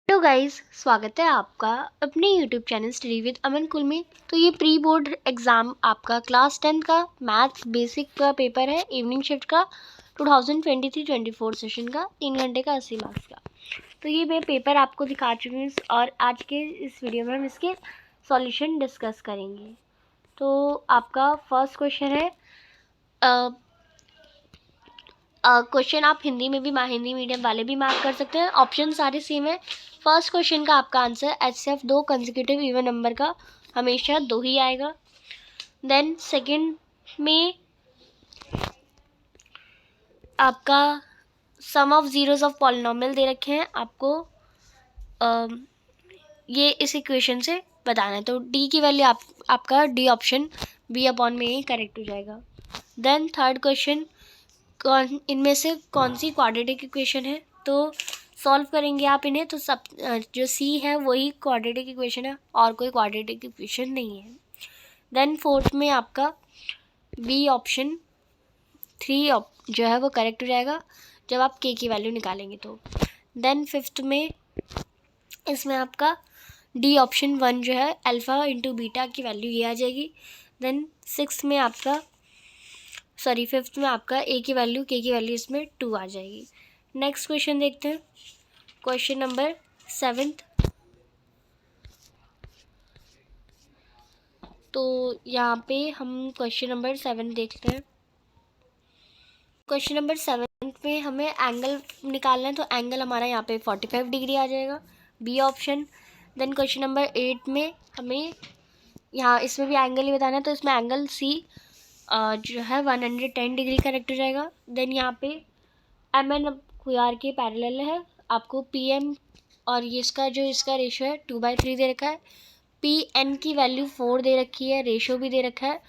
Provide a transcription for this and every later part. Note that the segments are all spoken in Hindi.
हेलो गाइस, स्वागत है आपका अपने यूट्यूब चैनल स्टडी विद अमन कुल में। तो ये प्री बोर्ड एग्ज़ाम आपका क्लास 10 का मैथ्स बेसिक का पेपर है, इवनिंग शिफ्ट का 2023-24 सेशन का 3 घंटे का 80 मार्क्स का। तो ये मैं पेपर आपको दिखा चुकी हूँ और आज के इस वीडियो में हम इसके सॉल्यूशन डिस्कस करेंगे। तो आपका फर्स्ट क्वेश्चन है, क्वेश्चन आप हिंदी में भी हिंदी मीडियम वाले भी मार्क कर सकते हैं। ऑप्शन सारे सेम है। फर्स्ट क्वेश्चन का आपका answer HCF 2 consecutive even number का हमेशा 2 ही आएगा। देन सेकंड में आपका सम ऑफ जीरोस ऑफ पॉलिनोमियल दे रखे हैं आपको, ये इस इक्वेशन से बताना है। तो डी की वैल्यू आपका डी ऑप्शन B/में ही करेक्ट हो जाएगा। देन थर्ड क्वेश्चन, इनमें से कौन सी क्वाड्रेटिक इक्वेशन है, तो सॉल्व करेंगे आप इन्हें तो सब जो सी है वही क्वाड्रेटिक इक्वेशन है और कोई क्वाड्रेटिक इक्वेशन नहीं है। देन फोर्थ में आपका बी ऑप्शन 3 जो है वो करेक्ट हो जाएगा जब आप के की वैल्यू निकालेंगे तो। देन फिफ्थ में इसमें आपका डी ऑप्शन 1 जो है अल्फ़ा इंटू बीटा की वैल्यू ये आ जाएगी। देन फिफ्थ में आपका ए की वैल्यू के की वैल्यू इसमें 2 आ जाएगी। नेक्स्ट क्वेश्चन देखते हैं, क्वेश्चन नंबर 7। तो यहाँ पे हम क्वेश्चन नंबर 7 देखते हैं। क्वेश्चन नंबर 7 में हमें एंगल निकालना है, तो एंगल हमारा यहाँ पे 45 डिग्री आ जाएगा, b option. Then question number 8 में हमें यहाँ इसमें भी एंगल ही बताना है, तो इसमें एंगल सी जो है 110 डिग्री करेक्ट हो जाएगा। देन यहाँ पे MN क्यूआर के पैरेलल है, आपको PM और ये इसका रेशियो है 2/3 दे रखा है। PN की वैल्यू 4 दे रखी है, रेशियो भी दे रखा है।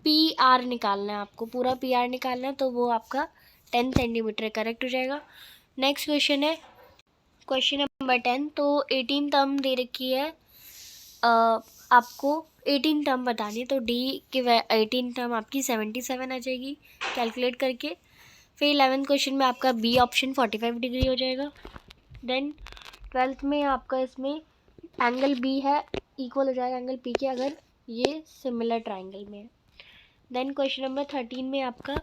PR निकालना है आपको, पूरा PR निकालना है, तो वो आपका 10 सेंटीमीटर करेक्ट हो जाएगा। नेक्स्ट क्वेश्चन है क्वेश्चन नंबर 10। तो 18 टर्म दे रखी है, आपको 18 टर्म बतानी है, तो डी की 18 टर्म आपकी 77 आ जाएगी कैलकुलेट करके। फिर 11th क्वेश्चन में आपका बी ऑप्शन 45 डिग्री हो जाएगा। देन 12th में आपका इसमें एंगल बी है इक्वल हो जाएगा एंगल पी के, अगर ये सिमिलर ट्राइंगल में है। देन क्वेश्चन नंबर 13 में आपका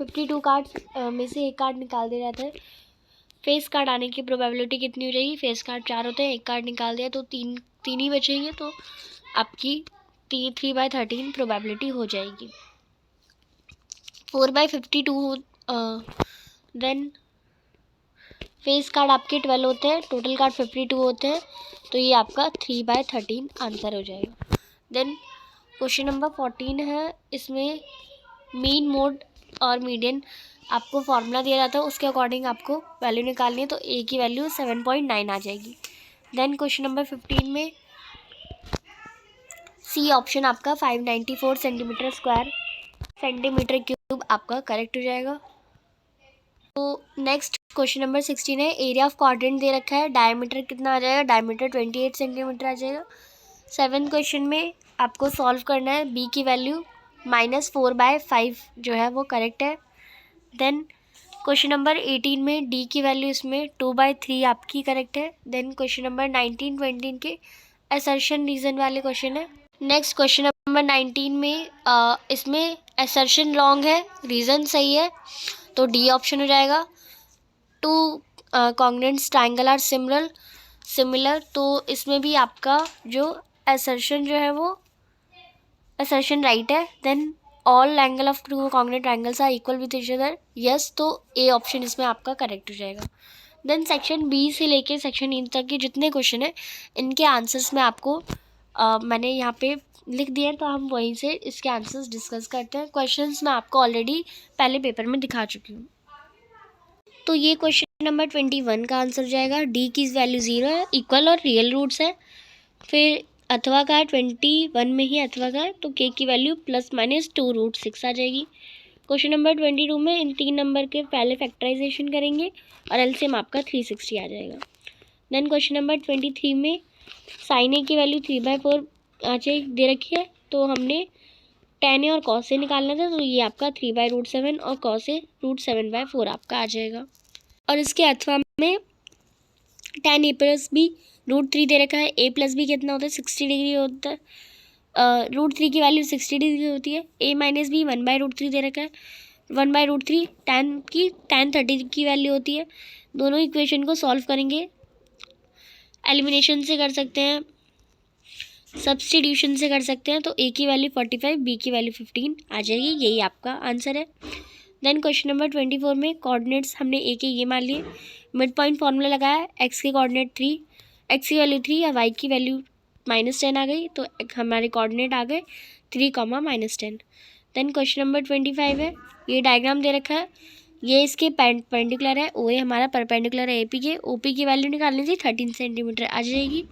52 कार्ड्स में से एक कार्ड निकाल दिया जाता है, फेस कार्ड आने की प्रोबेबिलिटी कितनी हो जाएगी। फेस कार्ड 4 होते हैं, एक कार्ड निकाल दिया तो तीन ही बचेंगे, तो आपकी 3/13 प्रोबेबिलिटी हो जाएगी। 4/52 देन फेस कार्ड आपके 12 होते हैं, टोटल कार्ड 52 होते हैं, तो ये आपका 3/13 आंसर हो जाएगा। देन क्वेश्चन नंबर 14 है, इसमें मीन मोड और मीडियन आपको फॉर्मूला दिया जाता है, उसके अकॉर्डिंग आपको वैल्यू निकालनी है, तो ए की वैल्यू 7.9 आ जाएगी। देन क्वेश्चन नंबर 15 में सी ऑप्शन आपका 594 सेंटीमीटर स्क्वायर सेंटीमीटर क्यूब आपका करेक्ट हो जाएगा। तो नेक्स्ट क्वेश्चन नंबर 16 है, एरिया ऑफ क्वाड्रेंट दे रखा है, डायमीटर कितना आ जाएगा, डायमीटर 28 सेंटीमीटर आ जाएगा। 7th क्वेश्चन में आपको सॉल्व करना है, बी की वैल्यू -4/5 जो है वो करेक्ट है। देन क्वेश्चन नंबर 18 में डी की वैल्यू इसमें 2/3 आपकी करेक्ट है। देन क्वेश्चन नंबर 19, 20 के असर्शन रीजन वाले क्वेश्चन है। नेक्स्ट क्वेश्चन नंबर 19 में इसमें असर्शन लॉन्ग है, रीजन सही है, तो डी ऑप्शन हो जाएगा। 2 कॉन्ग्रुएंट ट्राइंगल आर सिमिलर, तो इसमें भी आपका जो असर्शन जो है वो असर्शन राइट है। Then all angle of 2 congruent triangles are equal with each other, yes, तो ए ऑप्शन इसमें आपका करेक्ट हो जाएगा। देन सेक्शन बी से लेके सेक्शन ई तक के जितने क्वेश्चन है इनके आंसर्स में आपको मैंने यहाँ पे लिख दिए हैं, तो हम वहीं से इसके आंसर्स डिस्कस करते हैं। क्वेश्चंस मैं आपको ऑलरेडी पहले पेपर में दिखा चुकी हूँ। तो ये क्वेश्चन नंबर 21 का आंसर जाएगा, डी की वैल्यू 0 है, इक्वल और रियल रूट्स है। फिर अथवा का 21 में ही अथवा का है, तो के की वैल्यू +-2√6 आ जाएगी। क्वेश्चन नंबर 22 में इन 3 नंबर के पहले फैक्टराइजेशन करेंगे और एलसीएम आपका 360 आ जाएगा। देन क्वेश्चन नंबर 23 में साइन ए की वैल्यू 3/4 दे रखी है, तो हमने tan ए और cos ए निकालना था, तो ये आपका 3/√7 और cos ए √7/4 आपका आ जाएगा। और इसके अथवा में tan a प्लस बी √3 दे रखा है। a प्लस बी कितना होता है 60 डिग्री होता है। √3 की वैल्यू 60 डिग्री होती है। a माइनस बी 1/√3 दे रखा है। 1/√3 tan 30 की वैल्यू होती है। दोनों इक्वेशन को सॉल्व करेंगे, एलिमिनेशन से कर सकते हैं, सब्स्टिट्यूशन से कर सकते हैं। तो a की वैल्यू 45, b की वैल्यू 15 आ जाएगी। यही आपका आंसर है। देन क्वेश्चन नंबर 24 में कोऑर्डिनेट्स हमने a के ये मान लिए, मिड पॉइंट फॉर्मूला लगाया, x के कोऑर्डिनेट 3, x की वैल्यू 3 या y की वैल्यू -10 आ गई, तो हमारे कोऑर्डिनेट आ गए 3, -10। देन क्वेश्चन नंबर 25 है, ये डायग्राम दे रखा है, ये इसके परपेंडिकुलर है, ओ ए हमारा परपेंडिकुलर है AP के, OP की वैल्यू निकालनी थी 13 सेंटीमीटर आ जाएगी।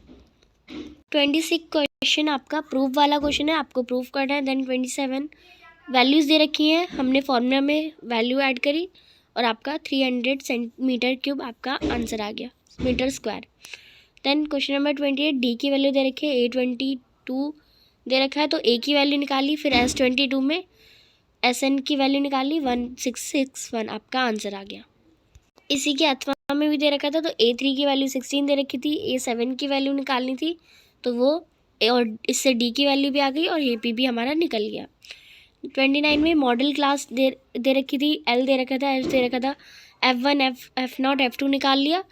26 क्वेश्चन आपका प्रूफ वाला क्वेश्चन है, आपको प्रूफ करना है। देन 27 वैल्यूज़ दे रखी हैं, हमने फॉर्मूला में वैल्यू ऐड करी और आपका 300 सेंटीमीटर क्यूब आपका आंसर आ गया, metre square. Then question number 28 d की वैल्यू दे रखी है, A22 दे रखा है, तो A की वैल्यू निकाली, फिर S22 में SN की वैल्यू निकाली, 1661 आपका आंसर आ गया। इसी के अथवा में भी दे रखा था, तो A3 की वैल्यू 16 दे रखी थी, A7 की वैल्यू निकालनी थी, तो वो और इससे D की वैल्यू भी आ गई और AP भी हमारा निकल गया। 29 में मॉडल क्लास दे रखी थी, L दे रखा था, F दे रखा था, F1 F0 F2 निकाल लिया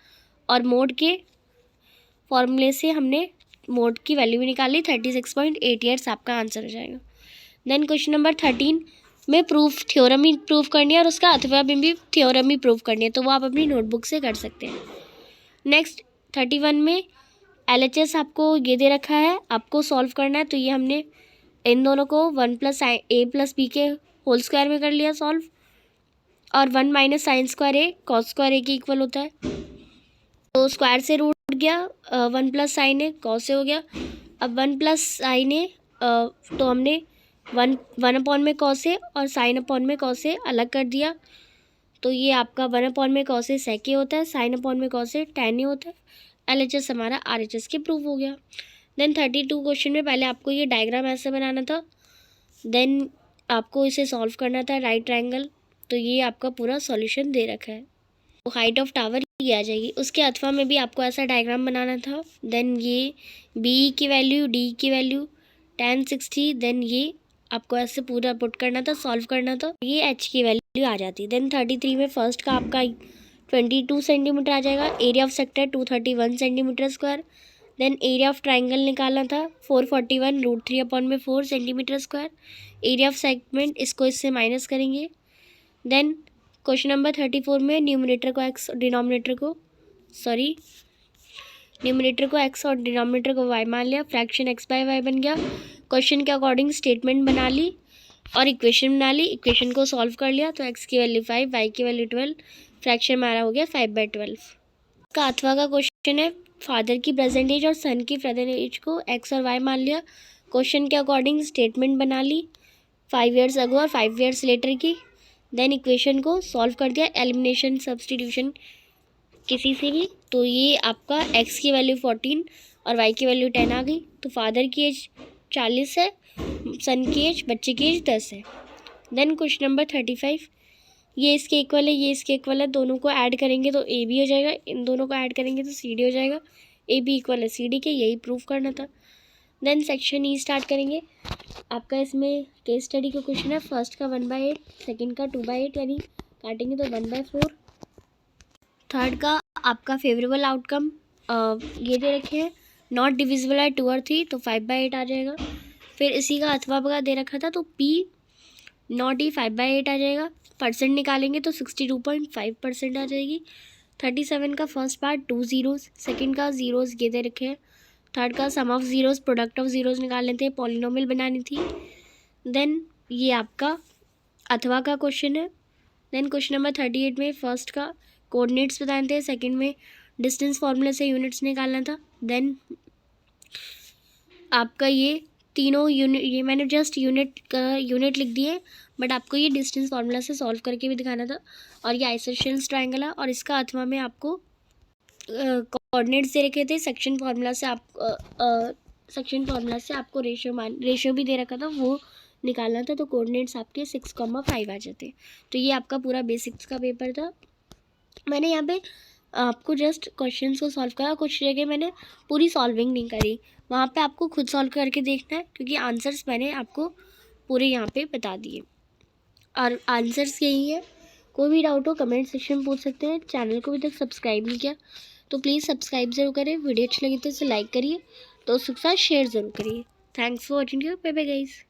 और मोड के फॉर्मूले से हमने मोड की वैल्यू भी निकाली, 36.8 आपका आंसर हो जाएगा। देन क्वेश्चन नंबर 13 में थ्योरम ही प्रूफ करनी है और उसका अथवा में भी थ्योरम ही प्रूफ करनी है, तो वो आप अपनी नोटबुक से कर सकते हैं। नेक्स्ट 31 में LHS आपको ये दे रखा है, आपको सॉल्व करना है, तो ये हमने इन दोनों को 1 + a + b के होल स्क्वायर में कर लिया सॉल्व, और 1 - sin² a cos² a के इक्वल होता है, तो स्क्वायर से रूट गया, 1 + sin a cos a हो गया। अब 1 + sin a तो हमने 1 में cos a और sin में cos a अलग कर दिया, तो ये आपका 1 में cos a sec a होता है, sin में cos a tan a होता है। LHS हमारा RHS के प्रूफ हो गया। देन 32 क्वेश्चन में पहले आपको ये डायग्राम ऐसे बनाना था, देन आपको इसे सॉल्व करना था राइट ट्रायंगल, तो ये आपका पूरा सॉल्यूशन दे रखा है। तो हाइट ऑफ टावर ये आ जाएगी, उसके अथवा में भी आपको ऐसा डायग्राम बनाना था। देन ये B की वैल्यू, D की वैल्यू tan 60, देन ये आपको ऐसे पूरा पुट करना था, सॉल्व करना था, ये H की वैल्यू आ जाती। देन 33 में फर्स्ट का आपका 22 सेंटीमीटर आ जाएगा, area of sector 231 centimetre square. Then area of triangle निकालना था, 441 √3/4 centimetre square. Area of segment इसको इससे माइनस करेंगे। देन क्वेश्चन नंबर 34 में न्यूमरेटर को x और डिनोमिनेटर को x और डिनोमिनेटर को y मान लिया, फ्रैक्शन x/y बन गया। क्वेश्चन के अकॉर्डिंग स्टेटमेंट बना ली और इक्वेशन बना ली, इक्वेशन को सॉल्व कर लिया, तो x की वैल्यू 5, y की वैल्यू 12, फ्रैक्शन हमारा हो गया 5/12। इसका अथवा का क्वेश्चन है, फादर की प्रेजेंट एज और सन की प्रेजेंट एज को x और y मान लिया, क्वेश्चन के अकॉर्डिंग स्टेटमेंट बना ली 5 ईयर्स अगो और 5 ईयर्स लेटर की, देन इक्वेशन को सॉल्व कर दिया, एलिमिनेशन सब्स्टिट्यूशन किसी से भी, तो ये आपका x की वैल्यू 14 और y की वैल्यू 10 आ गई। तो फादर की एज 40 है, सन की एज, बच्चे की एज 10 है। देन क्वेश्चन नंबर 35, ये इसके इक्वल है, ये इसके इक्वल है, दोनों को ऐड करेंगे तो ए बी हो जाएगा, इन दोनों को ऐड करेंगे तो सी डी हो जाएगा, ए बी इक्वल है सी डी के, यही प्रूफ करना था। देन सेक्शन ई स्टार्ट करेंगे, आपका इसमें केस स्टडी का क्वेश्चन है, फर्स्ट का 1/8, सेकंड का 2/8, यानी काटेंगे तो 1/4, थर्ड का आपका फेवरेबल आउटकम ये दे रखे हैं, नॉट डिविजिबल है 2 और 3, तो 5/8 आ जाएगा। फिर इसी का अथवा बगा दे रखा था, तो P नॉट ही 5/8 आ जाएगा, परसेंट निकालेंगे तो 62.5% आ जाएगी। 37 का फर्स्ट पार्ट 2 ज़ीरोज़, सेकंड का ज़ीरोज़ ये दे रखे हैं, थर्ड का sum of zeros product of zeros निकालने थे, पॉलिनोमियल बनानी थी। देन ये आपका अथवा का क्वेश्चन है। देन क्वेश्चन नंबर 38 में फर्स्ट का कोऑर्डिनेट्स बताने थे, सेकंड में डिस्टेंस फार्मूला से यूनिट्स निकालना था। देन आपका ये तीनों यूनिट, ये मैंने जस्ट यूनिट लिख दिए, बट आपको ये डिस्टेंस फार्मूला से सॉल्व करके भी दिखाना था। और ये आइसोसेलेस ट्रायंगल है, और इसका अथवा में आपको कोऑर्डिनेट्स दे रखे थे, सेक्शन फार्मूला से आपको रेशियो भी दे रखा था, वो निकालना था, तो कोऑर्डिनेट्स आपके 6,5 आ जाते। तो ये आपका पूरा बेसिक्स का पेपर था। मैंने यहाँ पे आपको जस्ट क्वेश्चंस को सॉल्व करा, कुछ जगह मैंने पूरी सॉल्विंग नहीं करी, वहाँ पे आपको खुद सॉल्व करके देखना है, क्योंकि आंसर्स मैंने आपको पूरे यहाँ पे बता दिए और आंसर्स यही है। कोई भी डाउट हो कमेंट सेक्शन में पूछ सकते हैं। चैनल को अभी तक सब्सक्राइब नहीं किया तो प्लीज़ सब्सक्राइब ज़रूर करें। वीडियो अच्छी लगी तो इसे लाइक करिए, दोस्तों के साथ शेयर ज़रूर करिए। Thanks for watching, bye bye guys.